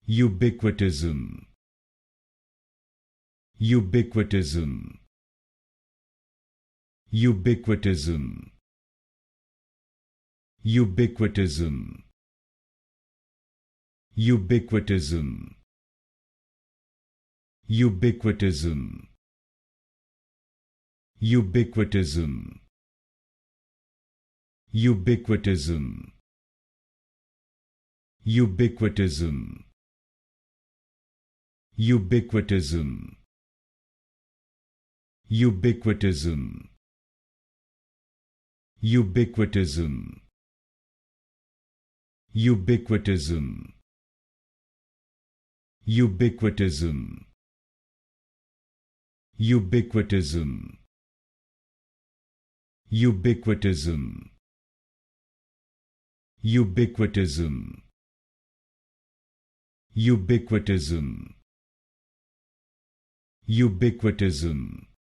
Ubiquitism. Ubiquitism. Ubiquitism. Ubiquitism. Ubiquitism. Ubiquitism. Ubiquitism. Ubiquitism. Ubiquitism. Ubiquitism. Ubiquitism. Ubiquitism. Ubiquitism. Ubiquitism. Ubiquitism. Ubiquitism. Ubiquitism. Ubiquitism. Ubiquitism.